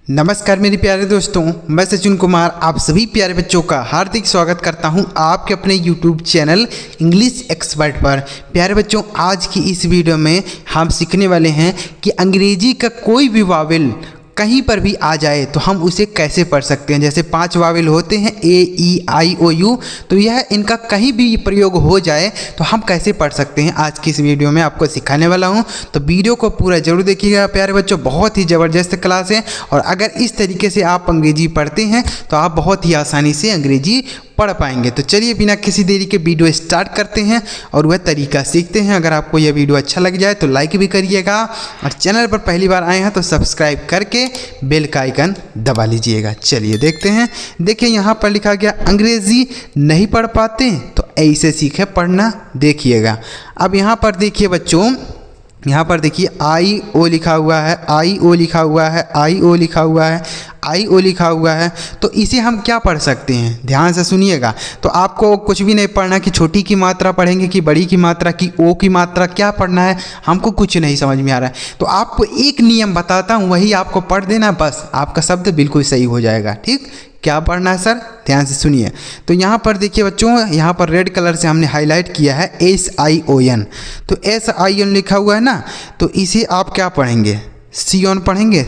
नमस्कार मेरे प्यारे दोस्तों, मैं सचिन कुमार आप सभी प्यारे बच्चों का हार्दिक स्वागत करता हूं आपके अपने YouTube चैनल इंग्लिश एक्सपर्ट पर। प्यारे बच्चों, आज की इस वीडियो में हम सीखने वाले हैं कि अंग्रेजी का कोई भी वावेल कहीं पर भी आ जाए तो हम उसे कैसे पढ़ सकते हैं। जैसे 5 वावेल होते हैं A, E, I, O, U, तो यह इनका कहीं भी प्रयोग हो जाए तो हम कैसे पढ़ सकते हैं, आज की इस वीडियो में आपको सिखाने वाला हूं। तो वीडियो को पूरा जरूर देखिएगा प्यारे बच्चों, बहुत ही ज़बरदस्त क्लास है। और अगर इस तरीके से आप अंग्रेजी पढ़ते हैं तो आप बहुत ही आसानी से अंग्रेजी पढ़ पाएंगे। तो चलिए बिना किसी देरी के वीडियो स्टार्ट करते हैं और वह तरीका सीखते हैं। अगर आपको यह वीडियो अच्छा लग जाए तो लाइक भी करिएगा और चैनल पर पहली बार आए हैं तो सब्सक्राइब करके बेल का आइकन दबा लीजिएगा। चलिए देखते हैं। देखिए यहाँ पर लिखा गया अंग्रेजी नहीं पढ़ पाते तो ऐसे सीखे पढ़ना। देखिएगा अब यहाँ पर देखिए बच्चों, यहाँ पर देखिए I-O लिखा हुआ है, I-O लिखा हुआ है, I-O लिखा हुआ है, I-O लिखा हुआ है। तो इसे हम क्या पढ़ सकते हैं, ध्यान से सुनिएगा। तो आपको कुछ भी नहीं पढ़ना कि छोटी की मात्रा पढ़ेंगे कि बड़ी की मात्रा की ओ की मात्रा क्या पढ़ना है, हमको कुछ नहीं समझ में आ रहा है। तो आपको एक नियम बताता हूँ, वही आपको पढ़ देना, बस आपका शब्द बिल्कुल सही हो जाएगा। ठीक, क्या पढ़ना है सर, ध्यान से सुनिए। तो यहाँ पर देखिए बच्चों, यहाँ पर रेड कलर से हमने हाईलाइट किया है S-I-O-N। तो S-I-N लिखा हुआ है ना, तो इसे आप क्या पढ़ेंगे, C-ON पढ़ेंगे।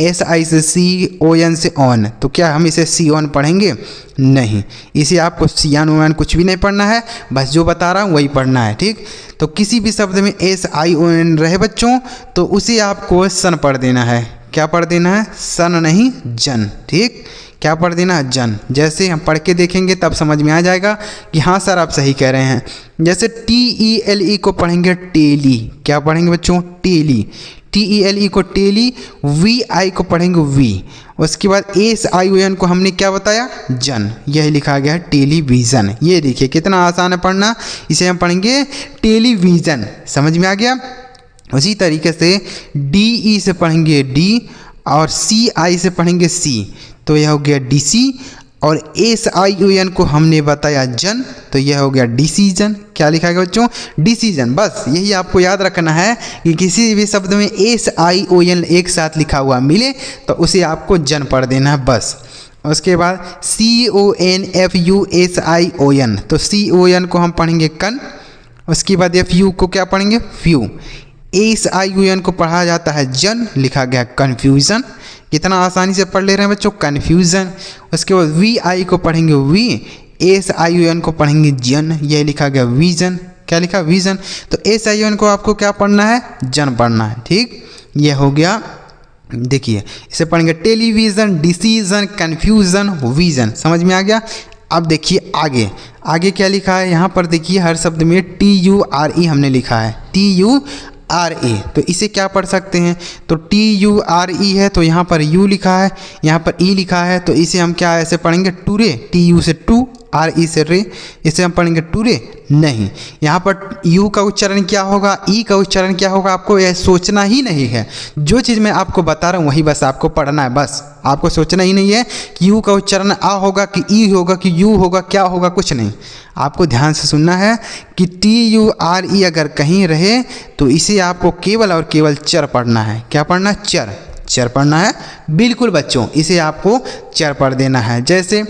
S-I से C-O-N से ऑन, तो क्या हम इसे C-ON पढ़ेंगे? नहीं, इसे आपको C-ON कुछ भी नहीं पढ़ना है, बस जो बता रहा हूँ वही पढ़ना है। ठीक, तो किसी भी शब्द में S-I-O-N रहे बच्चों तो उसे आपको सन पढ़ देना है। क्या पढ़ देना है? सन नहीं, जन। ठीक, क्या पढ़ देना है? जन। जैसे हम पढ़ के देखेंगे तब समझ में आ जाएगा कि हाँ सर आप सही कह रहे हैं। जैसे T-E-L-E को पढ़ेंगे टेली, क्या पढ़ेंगे बच्चों? टेली। T-E-L-E को टेली। V-I को पढ़ेंगे वी। उसके बाद S-I-O-N को हमने क्या बताया? जन। यही लिखा गया है टेलीविज़न। ये देखिए कितना आसान है पढ़ना, इसे हम पढ़ेंगे टेलीविज़न। समझ में आ गया? उसी तरीके से D-E से पढ़ेंगे डी और C-I से पढ़ेंगे सी, तो यह हो गया DC। और S-I-O-N को हमने बताया जन, तो यह हो गया डिसीजन। क्या लिखा गया बच्चों? डिसीजन। बस यही आपको याद रखना है कि किसी भी शब्द में S-I-O-N एक साथ लिखा हुआ मिले तो उसे आपको जन पढ़ देना है बस। उसके बाद C-O-N-F-U-S-I-O-N, तो C-O-N को हम पढ़ेंगे कन। उसके बाद F-U को क्या पढ़ेंगे? फ्यू। S-I-O-N को पढ़ा जाता है जन, लिखा गया कन्फ्यूज़न। कितना आसानी से पढ़ ले रहे हैं बच्चों, कन्फ्यूज़न। उसके बाद V-I को पढ़ेंगे वी, S-I-O-N को पढ़ेंगे जन, यह लिखा गया विजन। क्या लिखा? विजन। तो S-I-O-N को आपको क्या पढ़ना है? जन पढ़ना है। ठीक, यह हो गया। देखिए इसे पढ़ेंगे टेलीविज़न, डिसीजन, कन्फ्यूज़न, विजन। समझ में आ गया? अब देखिए आगे, आगे क्या लिखा है यहाँ पर? देखिए हर शब्द में T-U-R-E हमने लिखा है, T-U-R-E, तो इसे क्या पढ़ सकते हैं? तो T-U-R-E है तो यहाँ पर U लिखा है, यहाँ पर E लिखा है, तो इसे हम क्या ऐसे पढ़ेंगे? टूरे। T-U से टू, R-E से रे, इसे हम पढ़ेंगे टूरे नहीं। यहाँ पर U का उच्चारण क्या होगा, E का उच्चारण क्या होगा, आपको यह सोचना ही नहीं है। जो चीज़ मैं आपको बता रहा हूँ वही बस आपको पढ़ना है। बस आपको सोचना ही नहीं है कि U का उच्चारण आ होगा कि E होगा कि U होगा, क्या होगा, कुछ नहीं। आपको ध्यान से सुनना है कि T-U-R-E अगर कहीं रहे तो इसे आपको केवल और केवल चर पढ़ना है। क्या पढ़ना है? चर। चर पढ़ना है बिल्कुल बच्चों, इसे आपको चर पढ़ देना है। जैसे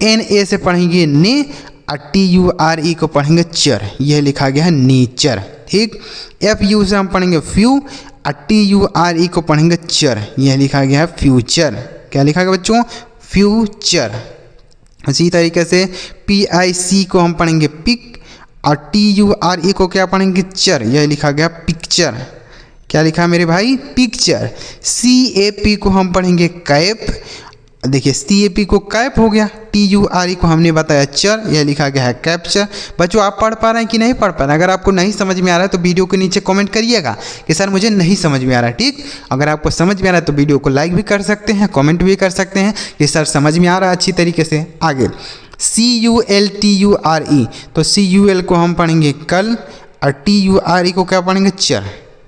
N-A से पढ़ेंगे ने और T-U-R-E को पढ़ेंगे चर, यह लिखा गया है नेचर। ठीक, F-U से हम पढ़ेंगे फ्यू और T-U-R-E को पढ़ेंगे चर, यह लिखा गया है फ्यूचर। क्या लिखा गया बच्चों? फ्यूचर। इसी तरीके से P-I-C को हम पढ़ेंगे पिक और T-U-R-E को क्या पढ़ेंगे? चर, यह लिखा गया पिक्चर। क्या लिखा है मेरे भाई? पिक्चर। C-A-P को हम पढ़ेंगे कैप, देखिए C-A-P को कैप हो गया। T-U-R-E को हमने बताया चर, यह लिखा गया है कैप्चर। बच्चों आप पढ़ पा रहे हैं कि नहीं पढ़ पा रहे हैं? अगर आपको नहीं समझ में आ रहा है तो वीडियो के नीचे कमेंट करिएगा कि सर मुझे नहीं समझ में आ रहा है। ठीक, अगर आपको समझ में आ रहा है तो वीडियो को लाइक भी कर सकते हैं, कमेंट भी कर सकते हैं कि सर समझ में आ रहा है अच्छी तरीके से। आगे C-U-L-T-U-R-E, तो C-U-L को हम पढ़ेंगे कल और T-U-R-E को क्या पढ़ेंगे? चर,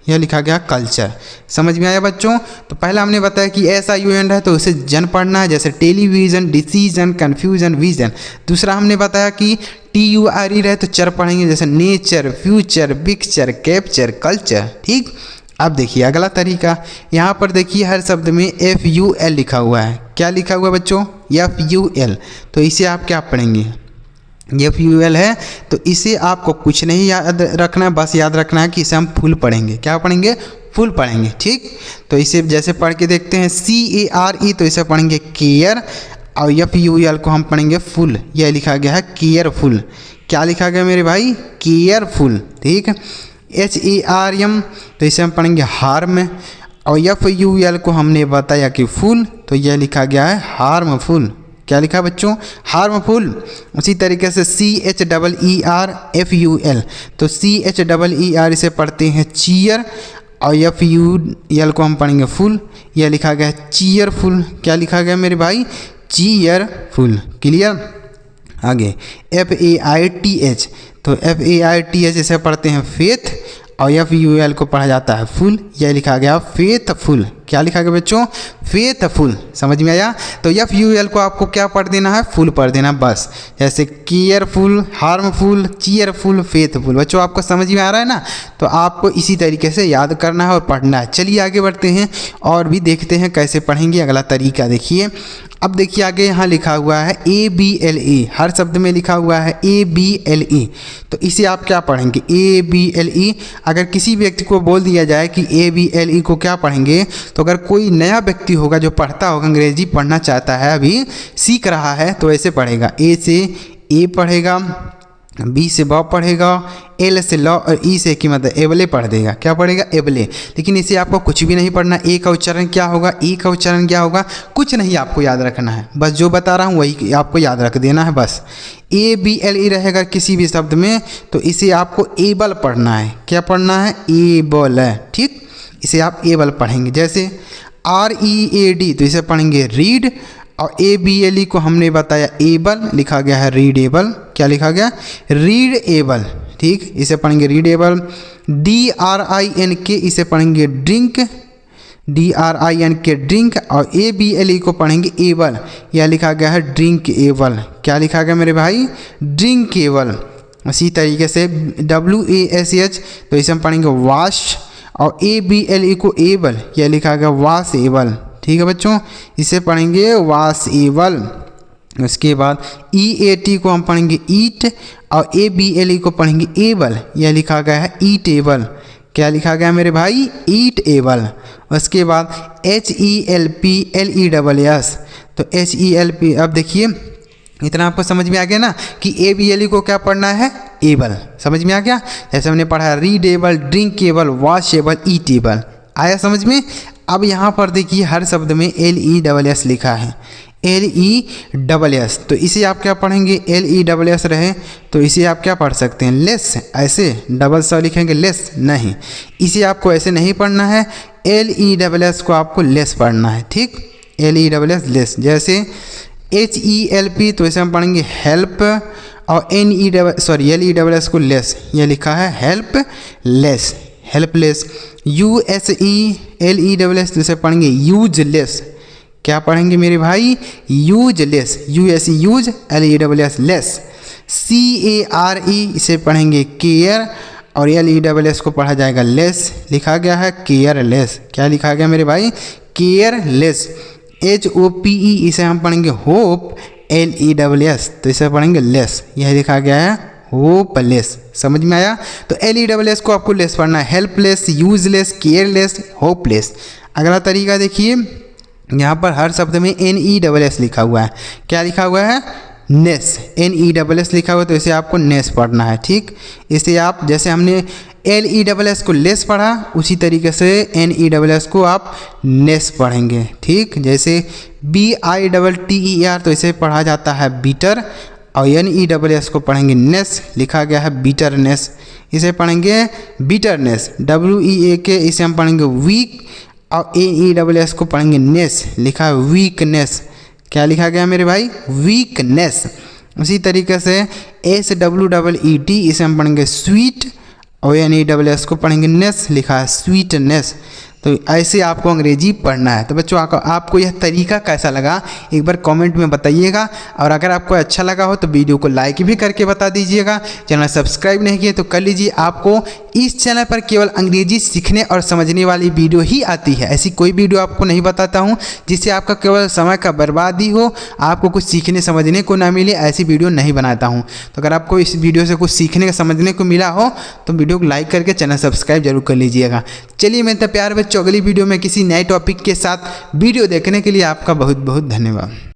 यह लिखा गया कल्चर। समझ में आया बच्चों? तो पहला हमने बताया कि S-I-O-N है तो उसे जन पढ़ना है, जैसे टेलीविज़न, डिसीजन, कन्फ्यूजन, विजन। दूसरा हमने बताया कि T-U-R-E रहे तो चर पढ़ेंगे, जैसे nature, future, picture, capture, culture. ठीक, अब देखिए अगला तरीका, यहाँ पर देखिए हर शब्द में FUL लिखा हुआ है। क्या लिखा हुआ है बच्चों? FUL। तो इसे आप क्या पढ़ेंगे? FUL है तो इसे आपको कुछ नहीं याद रखना है, बस याद रखना है कि इसे हम फुल पढ़ेंगे। क्या पढ़ेंगे? फुल पढ़ेंगे। ठीक, तो इसे जैसे पढ़ के देखते हैं, CARE तो इसे पढ़ेंगे केयर, और FUL को हम पढ़ेंगे फुल। यह लिखा गया है केयरफुल। क्या लिखा गया मेरे भाई? केयरफुल। ठीक, HARM तो इसे हम पढ़ेंगे हार्म, और FUL को हमने बताया कि फुल, तो यह लिखा गया है हार्मफुल। क्या लिखा है बच्चों? हार्मफुल। उसी तरीके से CHEERFUL तो CHEER इसे पढ़ते हैं चीयर, और FUL को हम पढ़ेंगे फुल। यह लिखा गया है चीयरफुल। क्या लिखा गया मेरे भाई? चीयरफुल। क्लियर? आगे FAITH तो FAITH इसे पढ़ते हैं फेथ, और FUL को पढ़ा जाता है फुल। यह लिखा गया फेथफुल। क्या लिखा गया बच्चों? फेथफुल। समझ में आया? तो FUL को आपको क्या पढ़ देना है? फुल पढ़ देना बस। जैसे केयरफुल, हार्मफुल, चीयरफुल, फेथफुल। बच्चों आपको समझ में आ रहा है ना? तो आपको इसी तरीके से याद करना है और पढ़ना है। चलिए आगे बढ़ते हैं और भी देखते हैं कैसे पढ़ेंगे। अगला तरीका देखिए। अब देखिए आगे यहाँ लिखा हुआ है ABLE, हर शब्द में लिखा हुआ है ABLE। तो इसे आप क्या पढ़ेंगे? ABLE। अगर किसी व्यक्ति को बोल दिया जाए कि ABLE को क्या पढ़ेंगे, तो अगर कोई नया व्यक्ति होगा जो पढ़ता होगा, अंग्रेजी पढ़ना चाहता है, अभी सीख रहा है, तो ऐसे पढ़ेगा। A से ए पढ़ेगा, B से बॉब पढ़ेगा, L से लॉ, और E से की मतलब एबले पढ़ देगा। क्या पढ़ेगा? एबले। लेकिन इसे आपको कुछ भी नहीं पढ़ना। ए का उच्चारण क्या होगा, ई का उच्चारण क्या होगा, कुछ नहीं आपको याद रखना है। बस जो बता रहा हूँ वही आपको याद रख देना है बस। ABLE रहेगा किसी भी शब्द में, तो इसे आपको एबल पढ़ना है। क्या पढ़ना है? एबल। ठीक, इसे आप एबल पढ़ेंगे। जैसे READ तो इसे पढ़ेंगे रीड, और ABLE को हमने बताया एबल, लिखा गया है रीडेबल। क्या लिखा गया? रीडेबल। ठीक, इसे पढ़ेंगे रीडेबल। DRINK इसे पढ़ेंगे ड्रिंक, DRINK ड्रिंक, और ABLE को पढ़ेंगे एबल। यह लिखा गया है ड्रिंक एबल। क्या लिखा गया मेरे भाई? Drink able. उसी तरीके से WASH तो इसे हम पढ़ेंगे वॉश, और ABLE को एबल, यह लिखा गया वॉश एबल। ठीक है बच्चों, इसे पढ़ेंगे वॉश एबल। उसके बाद EAT को हम पढ़ेंगे ईट, और ABLE को पढ़ेंगे एबल। यह लिखा गया है ईट एबल। क्या लिखा गया मेरे भाई? ईट एबल। उसके बाद HELPLESS तो HELP। अब देखिए इतना आपको समझ में आ गया ना कि ABLE को क्या पढ़ना है? एबल। समझ में आ गया? जैसे हमने पढ़ा रीडेबल, ड्रिंकेबल, वॉशेबल, ईटेबल। आया समझ में? अब यहाँ पर देखिए हर शब्द में LESS लिखा है, LESS। तो इसे आप क्या पढ़ेंगे? LESS रहे तो इसे आप क्या पढ़ सकते हैं? लेस। ऐसे डबल स लिखेंगे लेस नहीं, इसे आपको ऐसे नहीं पढ़ना है। LESS को आपको लेस पढ़ना है। ठीक, LESS लेस। जैसे HELP तो इसे हम पढ़ेंगे हेल्प, और LESS को लेस। यह लिखा है हेल्प लेस, हेल्पलेस। USELESS तो इसे पढ़ेंगे यूजलेस। क्या पढ़ेंगे मेरे भाई? Useless. USE use, LESS less. CARE इसे पढ़ेंगे केयर, और LESS को पढ़ा जाएगा लेस। लिखा गया है केयरलेस। क्या लिखा गया मेरे भाई? केयरलेस। HOPE इसे हम पढ़ेंगे होप, LESS तो इसे पढ़ेंगे लेस। यह लिखा गया है होपलेस। समझ में आया? तो LESS को आपको लेस पढ़ना है, हेल्पलेस, यूजलेस, केयरलेस, होपलेस। अगला तरीका देखिए, यहाँ पर हर शब्द में NESS लिखा हुआ है। क्या लिखा हुआ है? नेस। NESS लिखा हुआ है तो इसे आपको नेस पढ़ना है। ठीक, इसे आप जैसे हमने LESS को लेस पढ़ा, उसी तरीके से NESS को आप नेस पढ़ेंगे। ठीक, जैसे BITTER तो इसे पढ़ा जाता है बीटर, और NESS को पढ़ेंगे नेस। लिखा गया है बीटरनेस। इसे पढ़ेंगे बीटरनेस। WEAK इसे हम पढ़ेंगे वीक, और NESS को पढ़ेंगे नेस। लिखा है वीकनेस। क्या लिखा गया मेरे भाई? वीकनेस। उसी तरीके से SWEET इसे हम पढ़ेंगे स्वीट, और NESS को पढ़ेंगे नेस। लिखा है स्वीटनेस। तो ऐसे आपको अंग्रेजी पढ़ना है। तो बच्चों आपको यह तरीका कैसा लगा एक बार कमेंट में बताइएगा, और अगर आपको अच्छा लगा हो तो वीडियो को लाइक भी करके बता दीजिएगा। चैनल सब्सक्राइब नहीं किए तो कर लीजिए। आपको इस चैनल पर केवल अंग्रेजी सीखने और समझने वाली वीडियो ही आती है, ऐसी कोई वीडियो आपको नहीं बताता हूँ जिससे आपका केवल समय का बर्बादी हो, आपको कुछ सीखने समझने को ना मिले, ऐसी वीडियो नहीं बनाता हूँ। तो अगर आपको इस वीडियो से कुछ सीखने समझने को मिला हो तो वीडियो को लाइक करके चैनल सब्सक्राइब जरूर कर लीजिएगा। चलिए मिलते हैं प्यारे बच्चों अगली वीडियो में किसी नए टॉपिक के साथ। वीडियो देखने के लिए आपका बहुत बहुत धन्यवाद।